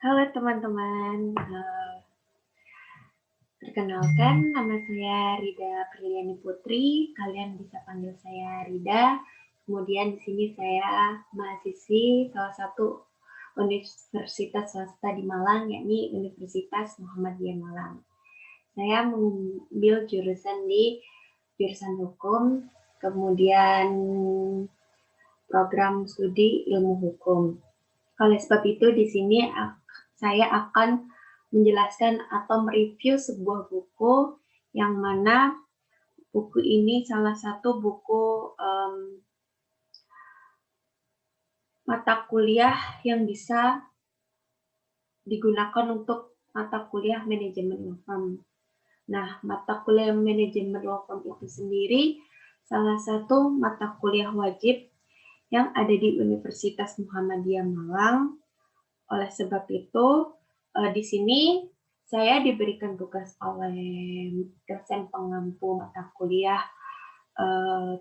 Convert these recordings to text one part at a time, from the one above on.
Halo teman-teman, perkenalkan nama saya Rida Priliani Putri. Kalian bisa panggil saya Rida. Kemudian di sini saya mahasiswi salah satu universitas swasta di Malang, yakni Universitas Muhammadiyah Malang. Saya mengambil jurusan di jurusan hukum, kemudian program studi ilmu hukum. Oleh sebab itu di sini saya akan menjelaskan atau mereview sebuah buku yang mana buku ini salah satu buku mata kuliah yang bisa digunakan untuk mata kuliah manajemen law firm. Nah, mata kuliah manajemen law firm itu sendiri salah satu mata kuliah wajib yang ada di Universitas Muhammadiyah Malang. Oleh sebab itu, di sini saya diberikan tugas oleh dosen pengampu mata kuliah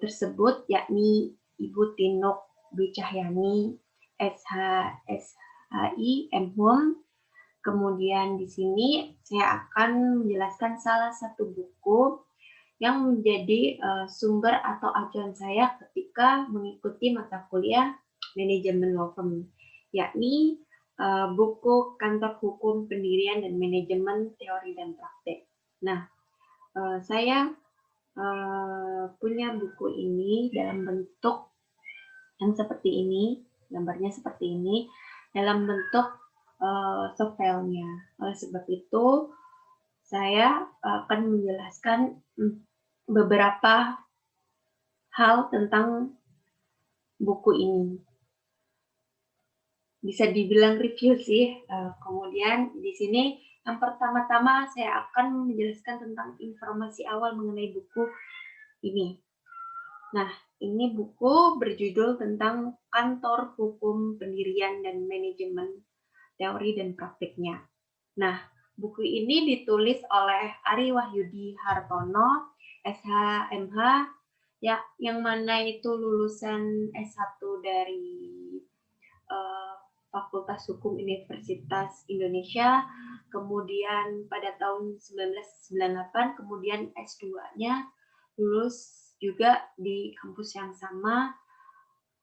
tersebut, yakni Ibu Tinuk Dwi Cahyani, SHI, MHum. Kemudian di sini saya akan menjelaskan salah satu buku yang menjadi sumber atau acuan saya ketika mengikuti mata kuliah manajemen law firm, yakni buku Kantor Hukum Pendirian dan Manajemen Teori dan Praktek. Nah, saya punya buku ini dalam bentuk yang seperti ini, gambarnya seperti ini, dalam bentuk soft file-nya. Oleh sebab itu, saya akan menjelaskan beberapa hal tentang buku ini. Bisa dibilang review sih. Kemudian di sini yang pertama-tama saya akan menjelaskan tentang informasi awal mengenai buku ini. Nah, ini buku berjudul tentang Kantor Hukum Pendirian dan Manajemen Teori dan Praktiknya. Nah, buku ini ditulis oleh Ari Wahyudi Hartono, SHMH, ya, yang mana itu lulusan S1 dari Fakultas Hukum Universitas Indonesia, kemudian pada tahun 1998, kemudian S2-nya lulus juga di kampus yang sama,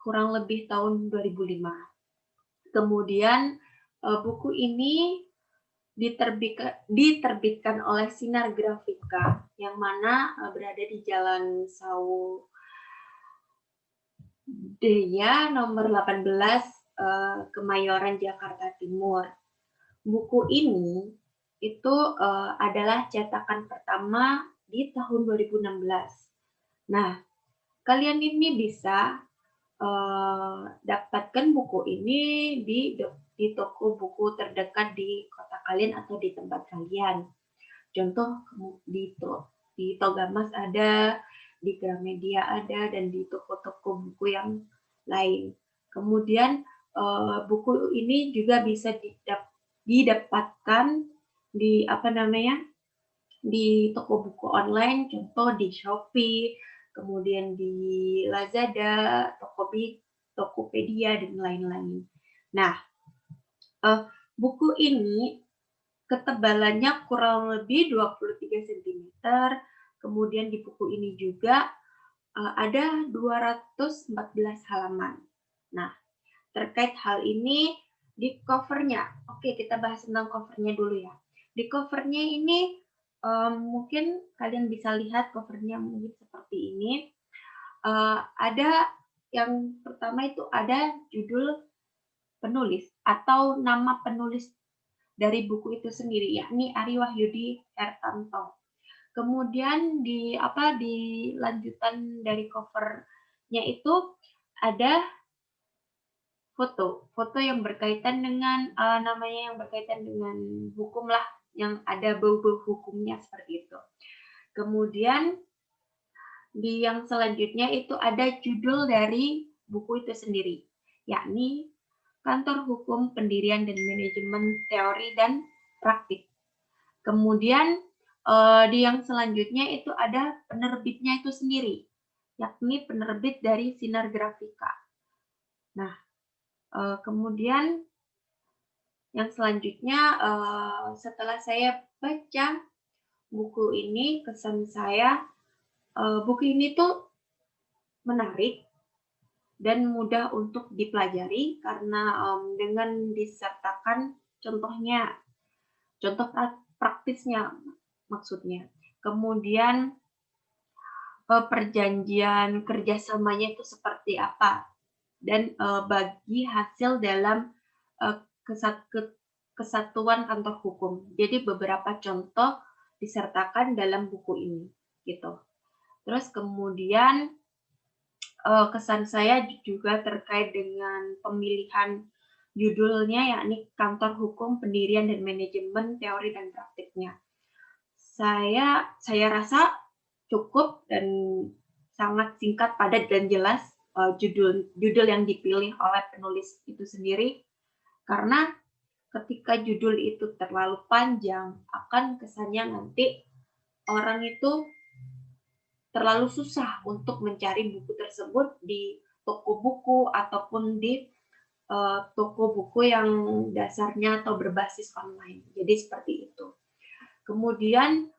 kurang lebih tahun 2005. Kemudian buku ini diterbitkan oleh Sinar Grafika, yang mana berada di Jalan Sawu Daya nomor 18, Kemayoran, Jakarta Timur. Buku ini itu adalah cetakan pertama di tahun 2016. Nah, kalian ini bisa dapatkan buku ini di toko buku terdekat di kota kalian atau di tempat kalian. Contoh di Togamas ada, di Gramedia ada, dan di toko-toko buku yang lain. Kemudian buku ini juga bisa didapatkan di di toko buku online, contoh di Shopee, kemudian di Lazada, Tokopedia, dan lain-lain. Nah, buku ini ketebalannya kurang lebih 23 cm, kemudian di buku ini juga ada 214 halaman. Nah, terkait hal ini di covernya, oke, kita bahas tentang covernya dulu ya. Di covernya ini mungkin kalian bisa lihat covernya mungkin seperti ini. Ada yang pertama itu ada judul penulis atau nama penulis dari buku itu sendiri, yakni Ari Wahyudi Hartanto. Kemudian di lanjutan dari covernya itu ada foto yang berkaitan dengan namanya yang berkaitan dengan hukum lah, yang ada bau-bau hukumnya seperti itu. Kemudian di yang selanjutnya itu ada judul dari buku itu sendiri, yakni Kantor Hukum Pendirian dan Manajemen Teori dan Praktik. Kemudian di yang selanjutnya itu ada penerbitnya itu sendiri, yakni penerbit dari Sinar Grafika. Nah, kemudian Yang selanjutnya, setelah saya baca buku ini, kesan saya, buku ini tuh menarik dan mudah untuk dipelajari karena, dengan disertakan contohnya, contoh praktisnya maksudnya. Kemudian, perjanjian kerjasamanya itu seperti apa, dan, bagi hasil dalam, eee, kesatuan kantor hukum. Jadi beberapa contoh disertakan dalam buku ini, gitu. Terus kemudian, kesan saya juga terkait dengan pemilihan judulnya, yakni Kantor Hukum Pendirian dan Manajemen Teori dan Praktiknya. Saya rasa cukup dan sangat singkat, padat, dan jelas, judul yang dipilih oleh penulis itu sendiri, karena ketika judul itu terlalu panjang, akan kesannya nanti orang itu terlalu susah untuk mencari buku tersebut di toko buku ataupun di toko buku yang dasarnya atau berbasis online. Jadi seperti itu. Kemudian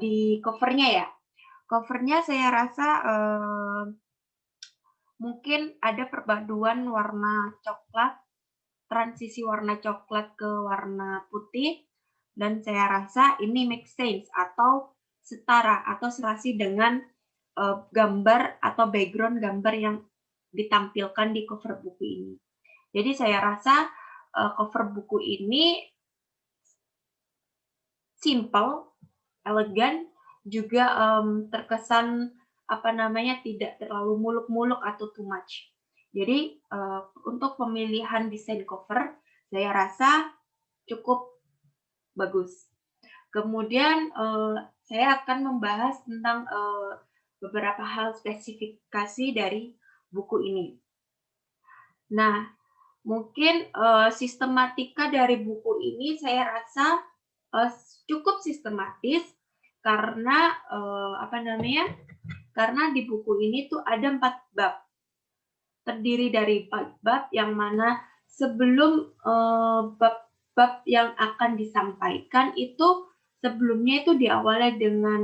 di covernya ya, covernya saya rasa mungkin ada perpaduan warna coklat, transisi warna coklat ke warna putih, dan saya rasa ini make sense atau setara atau serasi dengan gambar atau background gambar yang ditampilkan di cover buku ini. Jadi saya rasa cover buku ini simple, elegan, juga terkesan tidak terlalu muluk-muluk atau too much. Jadi untuk pemilihan desain cover saya rasa cukup bagus. Kemudian saya akan membahas tentang beberapa hal spesifikasi dari buku ini. Nah, mungkin sistematika dari buku ini saya rasa cukup sistematis karena karena di buku ini tuh ada 4 bab. Terdiri dari 4 bab yang mana sebelum bab-bab yang akan disampaikan itu sebelumnya itu diawali dengan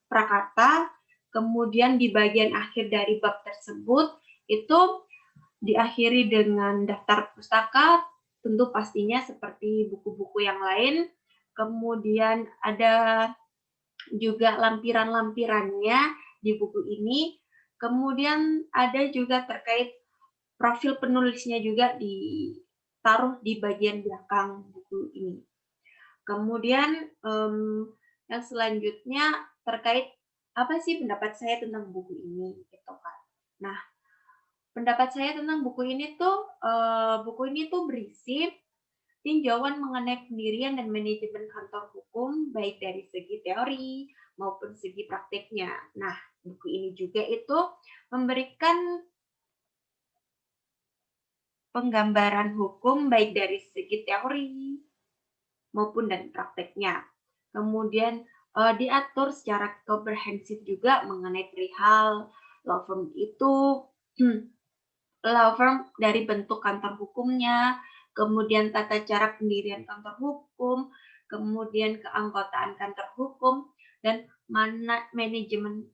prakata, kemudian di bagian akhir dari bab tersebut itu diakhiri dengan daftar pustaka, tentu pastinya seperti buku-buku yang lain. Kemudian ada juga lampiran-lampirannya di buku ini. Kemudian ada juga terkait profil penulisnya juga ditaruh di bagian belakang buku ini. Kemudian yang selanjutnya terkait apa sih pendapat saya tentang buku ini, gitu kan. Nah, pendapat saya tentang buku ini tuh berisi tinjauan mengenai pendirian dan manajemen kantor hukum, baik dari segi teori maupun segi praktiknya. Nah, buku ini juga itu memberikan penggambaran hukum baik dari segi teori maupun dan prakteknya. Kemudian diatur secara komprehensif juga mengenai perihal law firm itu, law firm dari bentuk kantor hukumnya, kemudian tata cara pendirian kantor hukum, kemudian keanggotaan kantor hukum, dan manajemen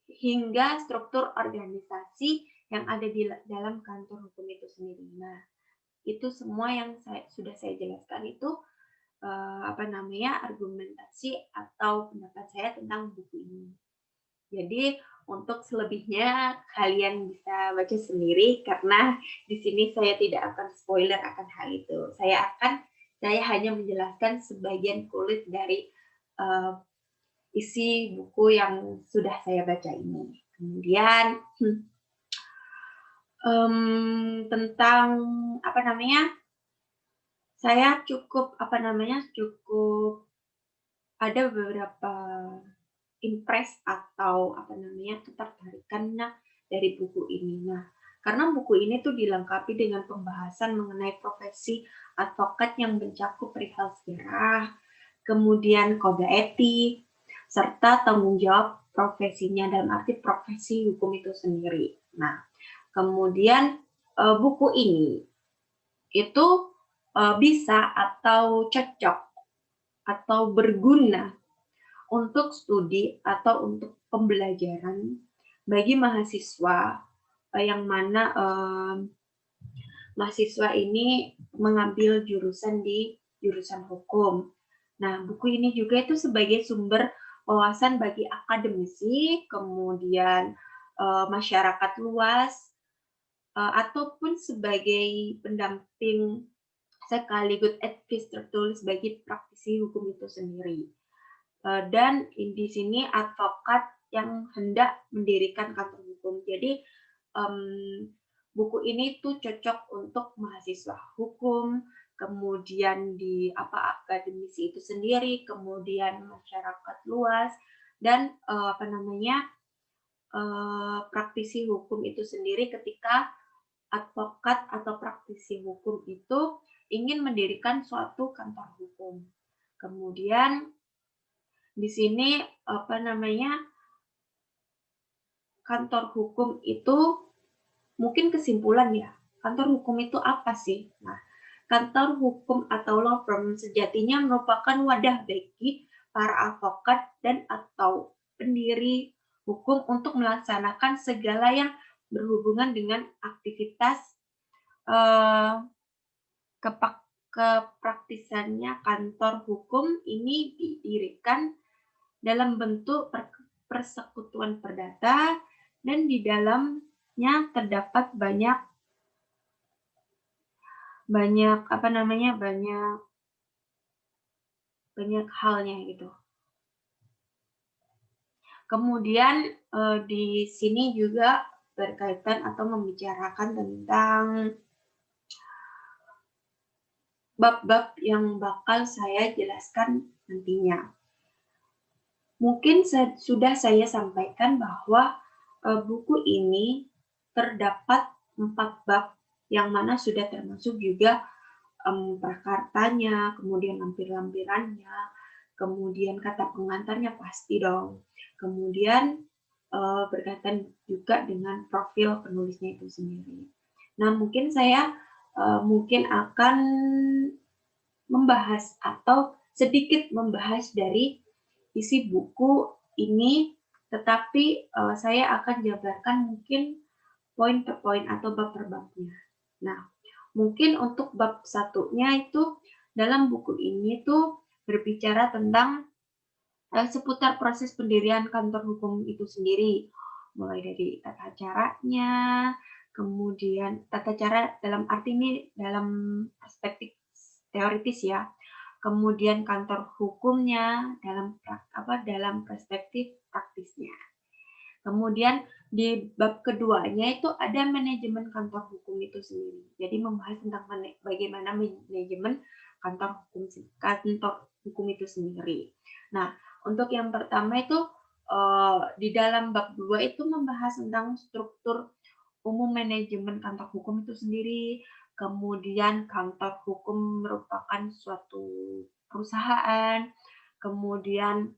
hingga struktur organisasi yang ada di dalam kantor hukum itu sendiri. Nah, itu semua yang sudah saya jelaskan itu argumentasi atau pendapat saya tentang buku ini. Jadi untuk selebihnya kalian bisa baca sendiri karena di sini saya tidak akan spoiler akan hal itu. Saya hanya menjelaskan sebagian kulit dari isi buku yang sudah saya baca ini. Kemudian tentang saya cukup ada beberapa impress atau ketertarikannya dari buku ini. Nah, karena buku ini tuh dilengkapi dengan pembahasan mengenai profesi advokat yang mencakup perihal sejarah, kemudian kode etik, serta tanggung jawab profesinya dalam arti profesi hukum itu sendiri. Nah, kemudian buku ini itu bisa atau cocok atau berguna untuk studi atau untuk pembelajaran bagi mahasiswa yang mana mahasiswa ini mengambil jurusan di jurusan hukum. Nah, buku ini juga itu sebagai sumber wawasan bagi akademisi, kemudian masyarakat luas, ataupun sebagai pendamping sekaligus advice tertulis bagi praktisi hukum itu sendiri. Dan di sini advokat yang hendak mendirikan kantor hukum. Jadi buku ini tuh cocok untuk mahasiswa hukum, kemudian di akademisi itu sendiri, kemudian masyarakat luas, dan praktisi hukum itu sendiri ketika advokat atau praktisi hukum itu ingin mendirikan suatu kantor hukum. Kemudian di sini kantor hukum itu mungkin kesimpulan ya. Kantor hukum itu apa sih? Nah, kantor hukum atau law firm sejatinya merupakan wadah bagi para advokat dan atau pendiri hukum untuk melaksanakan segala yang berhubungan dengan aktivitas kepraktisannya. Kantor hukum ini didirikan dalam bentuk persekutuan perdata dan di dalamnya terdapat banyak halnya gitu. Kemudian di sini juga berkaitan atau membicarakan tentang bab-bab yang bakal saya jelaskan nantinya. Mungkin sudah saya sampaikan bahwa buku ini terdapat 4 bab yang mana sudah termasuk juga prakartanya, kemudian lampir-lampirannya, kemudian kata pengantarnya pasti dong. Kemudian berkaitan juga dengan profil penulisnya itu sendiri. Nah, mungkin saya akan membahas atau sedikit membahas dari isi buku ini, tetapi saya akan jabarkan mungkin poin per poin atau bab per babnya. Nah, mungkin untuk bab satunya itu dalam buku ini tuh berbicara tentang seputar proses pendirian kantor hukum itu sendiri, mulai dari tata caranya, kemudian tata cara dalam arti ini dalam perspektif teoritis ya, kemudian kantor hukumnya dalam perspektif praktisnya. Kemudian di bab keduanya itu ada manajemen kantor hukum itu sendiri. Jadi membahas tentang bagaimana manajemen kantor hukum itu sendiri. Nah, untuk yang pertama itu di dalam bab 2 itu membahas tentang struktur umum manajemen kantor hukum itu sendiri. Kemudian kantor hukum merupakan suatu perusahaan. Kemudian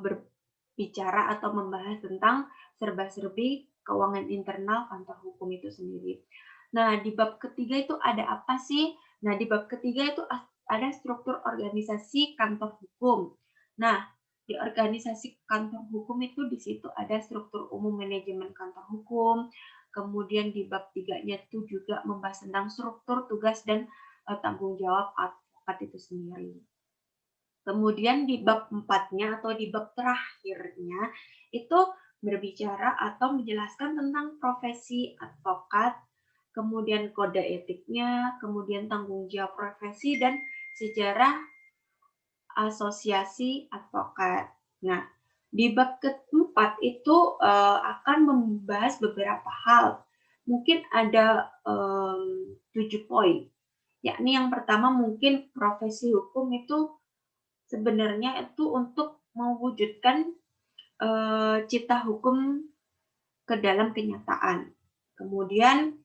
berbicara atau membahas tentang serba-serbi keuangan internal kantor hukum itu sendiri. Nah, di bab ketiga itu ada apa sih? Nah, di bab ketiga itu ada struktur organisasi kantor hukum. Nah, di organisasi kantor hukum itu di situ ada struktur umum manajemen kantor hukum. Kemudian di bab 3-nya itu juga membahas tentang struktur tugas dan tanggung jawab advokat itu sendiri. Kemudian di bab 4-nya atau di bab terakhirnya itu berbicara atau menjelaskan tentang profesi advokat, kemudian kode etiknya, kemudian tanggung jawab profesi dan sejarah asosiasi advokat. Nah, di bab keempat itu akan membahas beberapa hal. Mungkin ada 7 poin. Yakni yang pertama mungkin profesi hukum itu sebenarnya itu untuk mewujudkan cita hukum ke dalam kenyataan. Kemudian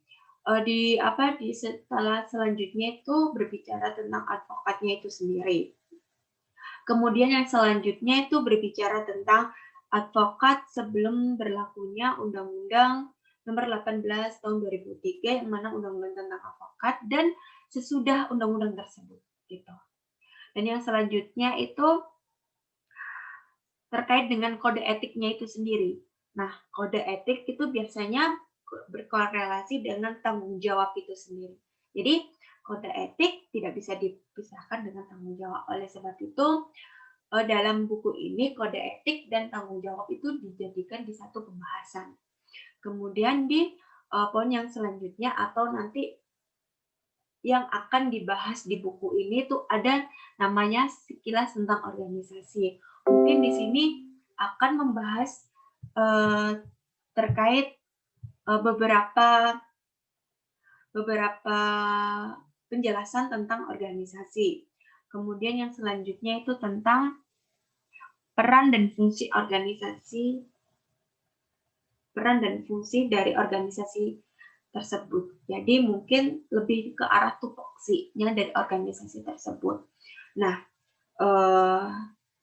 setelah selanjutnya itu berbicara tentang advokatnya itu sendiri. Kemudian yang selanjutnya itu berbicara tentang advokat sebelum berlakunya Undang-Undang Nomor 18 Tahun 2003 yang mana Undang-Undang tentang advokat, dan sesudah undang-undang tersebut gitu. Dan yang selanjutnya itu terkait dengan kode etiknya itu sendiri. Nah, kode etik itu biasanya berkorelasi dengan tanggung jawab itu sendiri. Jadi, kode etik tidak bisa dipisahkan dengan tanggung jawab. Oleh sebab itu, dalam buku ini kode etik dan tanggung jawab itu dijadikan di satu pembahasan. Kemudian di poin yang selanjutnya atau nanti yang akan dibahas di buku ini tuh ada namanya sekilas tentang organisasi. Mungkin di sini akan membahas terkait beberapa penjelasan tentang organisasi. Kemudian yang selanjutnya itu tentang peran dan fungsi dari organisasi tersebut. Jadi mungkin lebih ke arah tupoksinya dari organisasi tersebut. Nah,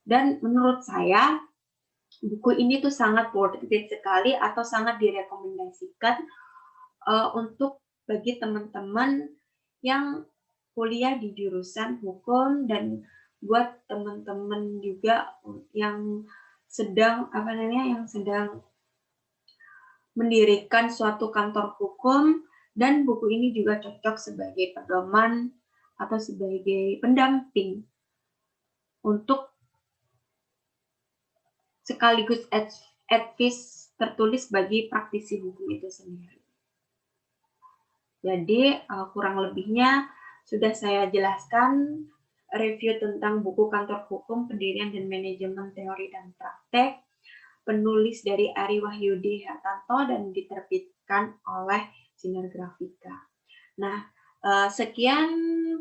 dan menurut saya buku ini tuh sangat worth it sekali atau sangat direkomendasikan untuk bagi teman-teman yang kuliah di jurusan hukum dan buat teman-teman juga yang sedang mendirikan suatu kantor hukum, dan buku ini juga cocok sebagai pedoman atau sebagai pendamping untuk sekaligus advice tertulis bagi praktisi hukum itu sendiri. Jadi kurang lebihnya sudah saya jelaskan review tentang buku Kantor Hukum Pendirian dan Manajemen Teori dan Praktek, penulis dari Ari Wahyudi Hartanto dan diterbitkan oleh Sinar Grafika. Nah, sekian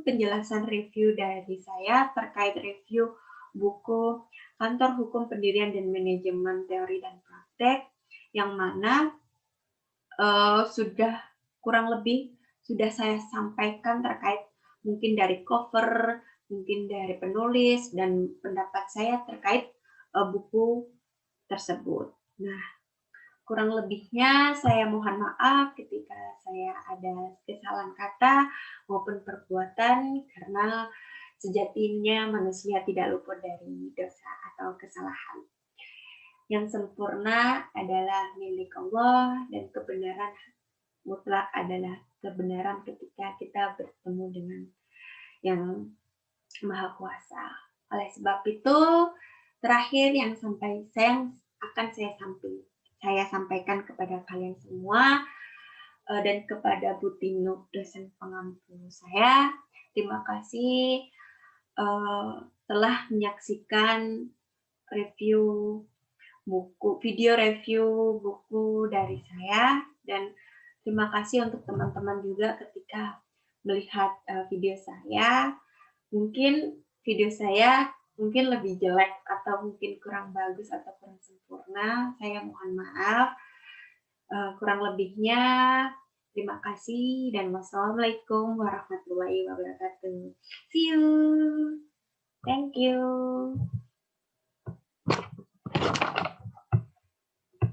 penjelasan review dari saya terkait review buku Kantor Hukum Pendirian dan Manajemen Teori dan Praktek, yang mana sudah kurang lebih sudah saya sampaikan terkait mungkin dari cover, mungkin dari penulis, dan pendapat saya terkait buku tersebut. Nah, kurang lebihnya saya mohon maaf ketika saya ada kesalahan kata maupun perbuatan, karena sejatinya manusia tidak luput dari dosa atau kesalahan. Yang sempurna adalah milik Allah, dan kebenaran mutlak adalah kebenaran ketika kita bertemu dengan yang Maha Kuasa. Oleh sebab itu, terakhir yang akan saya sampaikan kepada kalian semua dan kepada Bu Tino, dosen pengampu saya, terima kasih telah menyaksikan video review buku dari saya, dan terima kasih untuk teman-teman juga ketika melihat video saya. Mungkin video saya lebih jelek atau mungkin kurang bagus atau kurang sempurna. Saya mohon maaf. Kurang lebihnya terima kasih dan wassalamualaikum warahmatullahi wabarakatuh. See you. Thank you.